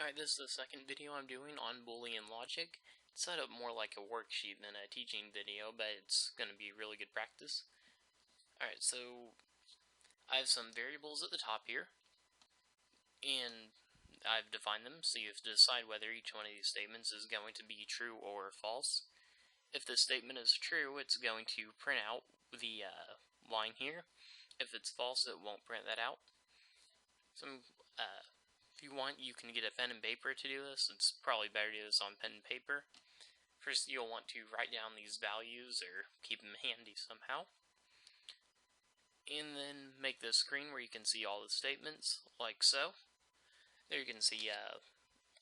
Alright, this is the second video I'm doing on Boolean Logic. It's set up more like a worksheet than a teaching video, but it's going to be really good practice. Alright, so I have some variables at the top here, and I've defined them, so you have to decide whether each one of these statements is going to be true or false. If the statement is true, it's going to print out the line here. If it's false, it won't print that out. If you want, you can get a pen and paper to do this. It's probably better to do this on pen and paper. First, you'll want to write down these values or keep them handy somehow. And then make this screen where you can see all the statements, like so. There you can see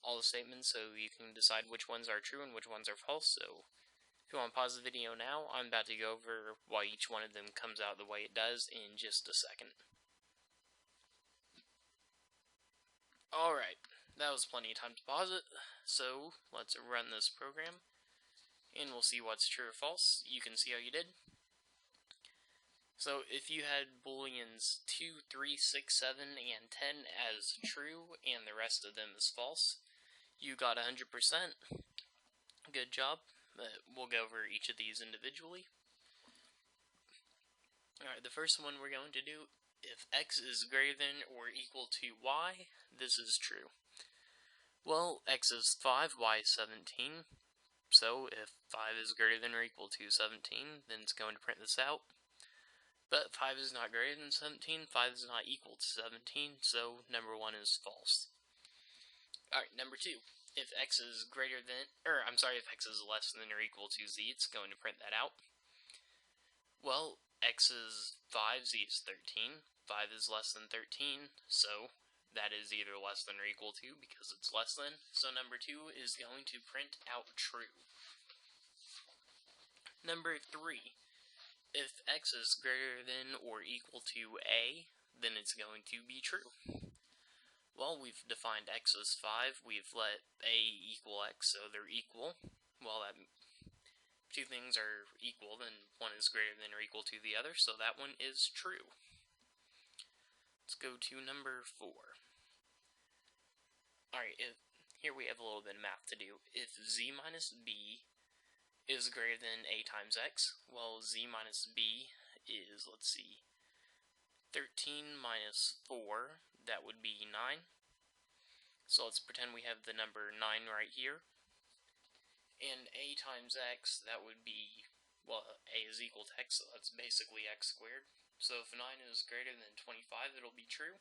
all the statements, so you can decide which ones are true and which ones are false. So if you want to pause the video now, I'm about to go over why each one of them comes out the way it does in just a second. Alright, that was plenty of time to pause it, so let's run this program, and we'll see what's true or false. You can see how you did. So if you had booleans 2, 3, 6, 7, and 10 as true, and the rest of them as false, you got 100%. Good job. We'll go over each of these individually. Alright, the first one we're going to do, if x is greater than or equal to y, this is true. Well, x is 5, y is 17. So if 5 is greater than or equal to 17, then it's going to print this out. But 5 is not greater than 17, 5 is not equal to 17, so number 1 is false. Alright, number 2. If x is greater than, if x is less than or equal to z, it's going to print that out. Well, x is 5, z is 13. 5 is less than 13, so that is either less than or equal to because it's less than. So number 2 is going to print out true. Number 3. If x is greater than or equal to a, then it's going to be true. Well, we've defined x as 5. We've let a equal x, so they're equal. Well, that two things are equal, then one is greater than or equal to the other, so that one is true. Let's go to number 4. Alright, here we have a little bit of math to do. If z minus b is greater than a times x, well, z minus b is, 13 minus 4, that would be 9. So let's pretend we have the number 9 right here. And a times x, that would be, well, a is equal to x, so that's basically x squared. So if 9 is greater than 25, it'll be true.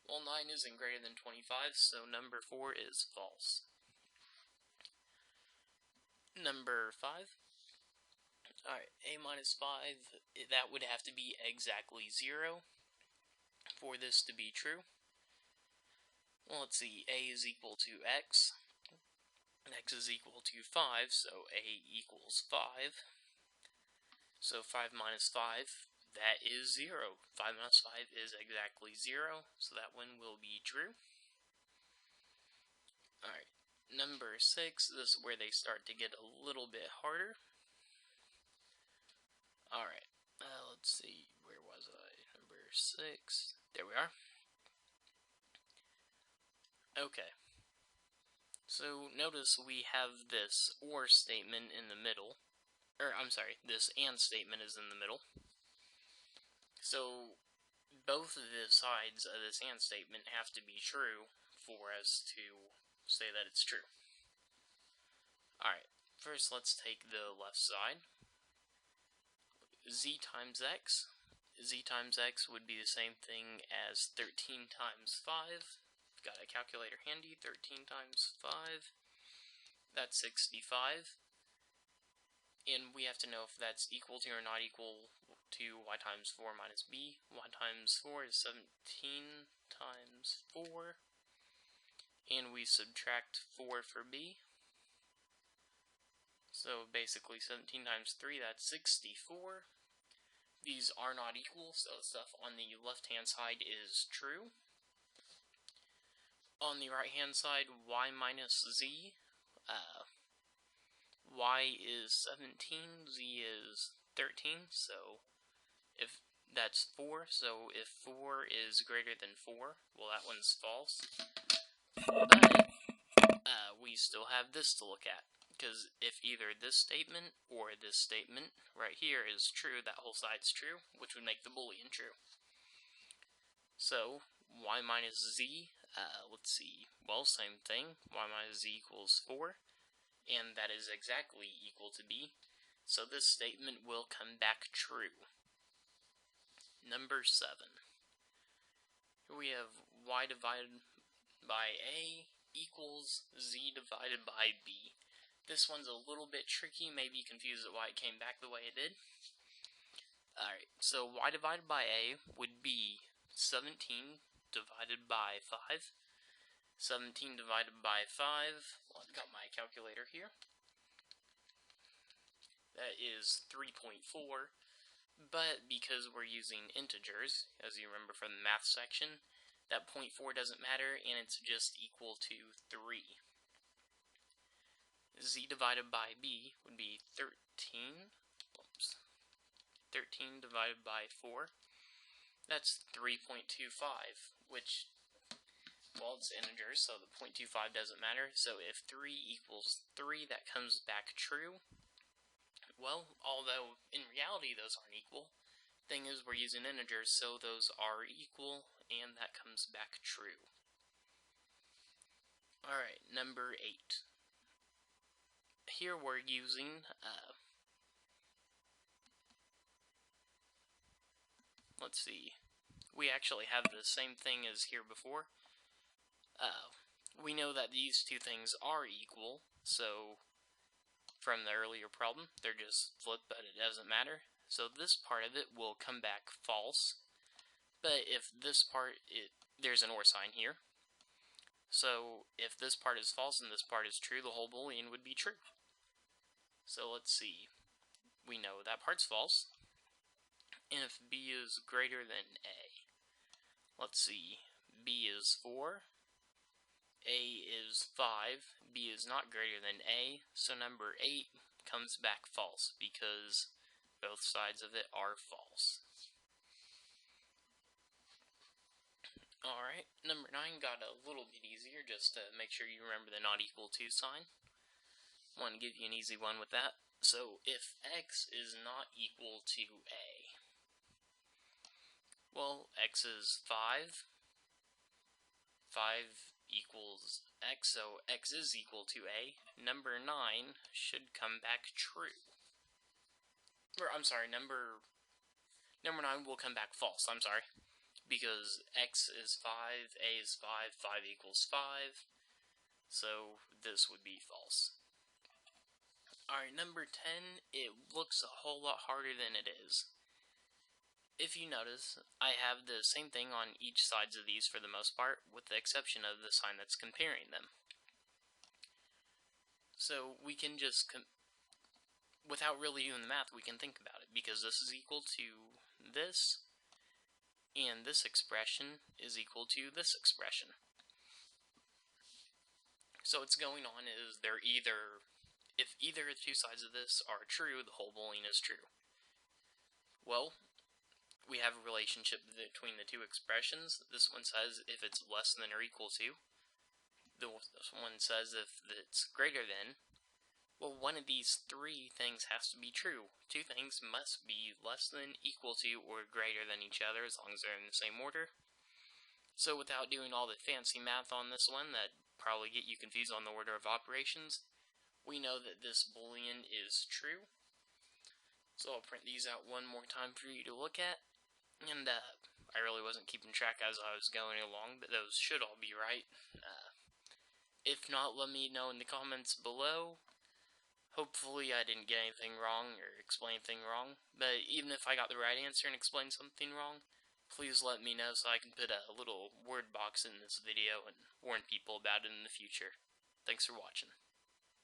Well, 9 isn't greater than 25, so number 4 is false. Number 5. Alright, a minus 5, that would have to be exactly 0 for this to be true. Well, let's see, a is equal to x. X is equal to 5, so a equals 5. So 5 minus 5, that is 0. 5 minus 5 is exactly 0, so that one will be true. Alright, number 6, this is where they start to get a little bit harder. Alright, let's see, where was I? Number 6, there we are. Okay. So notice we have this OR statement in the middle, this AND statement is in the middle. So both of the sides of this AND statement have to be true for us to say that it's true. Alright, first let's take the left side. Z times x. Z times x would be the same thing as 13 times 5. Got a calculator handy. 13 times 5, that's 65, and we have to know if that's equal to or not equal to y times 4 minus b. Y times 4 is 17 times 4, and we subtract 4 for b, so basically 17 times 3, that's 64. These are not equal, so stuff on the left hand side is true. On the right hand side, y minus z, y is 17, z is 13, so if that's 4, so if 4 is greater than 4, well, that one's false. But still have this to look at. Because if either this statement or this statement right here is true, that whole side's true, which would make the Boolean true. So, y minus z, let's see, well, same thing, y minus z equals 4, and that is exactly equal to b, so this statement will come back true. Number 7. Here we have y divided by a equals z divided by b. This one's a little bit tricky, maybe confused at why it came back the way it did. Alright, so y divided by a would be 17 divided by 5. 17 divided by 5, well, I've got my calculator here. That is 3.4, but because we're using integers, as you remember from the math section, that 0.4 doesn't matter, and it's just equal to 3. Z divided by b would be 13. 13 divided by 4. That's 3.25, which, well, it's integers, so the 0.25 doesn't matter. So if 3 equals 3, that comes back true. Well, although in reality those aren't equal, thing is we're using integers, so those are equal, and that comes back true. Alright, number 8. Here we're using, let's see, we actually have the same thing as here before. We know that these two things are equal, so from the earlier problem, they're just flipped, but it doesn't matter. So this part of it will come back false, but if this part, there's an or sign here. So if this part is false and this part is true, the whole Boolean would be true. So let's see, we know that part's false, and if b is greater than a, let's see, b is 4, a is 5, b is not greater than a, so number 8 comes back false because both sides of it are false. Alright, number 9 got a little bit easier, just to make sure you remember the not equal to sign. I want to give you an easy one with that. So if x is not equal to a, well, x is 5, 5 equals x, so x is equal to a. Number 9 should come back true. Or, I'm sorry, number 9 will come back false, I'm sorry. Because x is 5, a is 5, 5 equals 5. So this would be false. Alright, number 10, it looks a whole lot harder than it is. If you notice, I have the same thing on each sides of these for the most part, with the exception of the sign that's comparing them. So we can just, without really doing the math, we can think about it, because this is equal to this, and this expression is equal to this expression. So what's going on is if either of the two sides of this are true, the whole Boolean is true. Well, we have a relationship between the two expressions. This one says if it's less than or equal to. This one says if it's greater than. Well, one of these three things has to be true. Two things must be less than, equal to, or greater than each other as long as they're in the same order. So without doing all the fancy math on this one that probably get you confused on the order of operations, we know that this Boolean is true. So I'll print these out one more time for you to look at. And I really wasn't keeping track as I was going along, but those should all be right. If not, let me know in the comments below. Hopefully I didn't get anything wrong or explain anything wrong, but even if I got the right answer and explained something wrong, please let me know so I can put a little word box in this video and warn people about it in the future. Thanks for watching.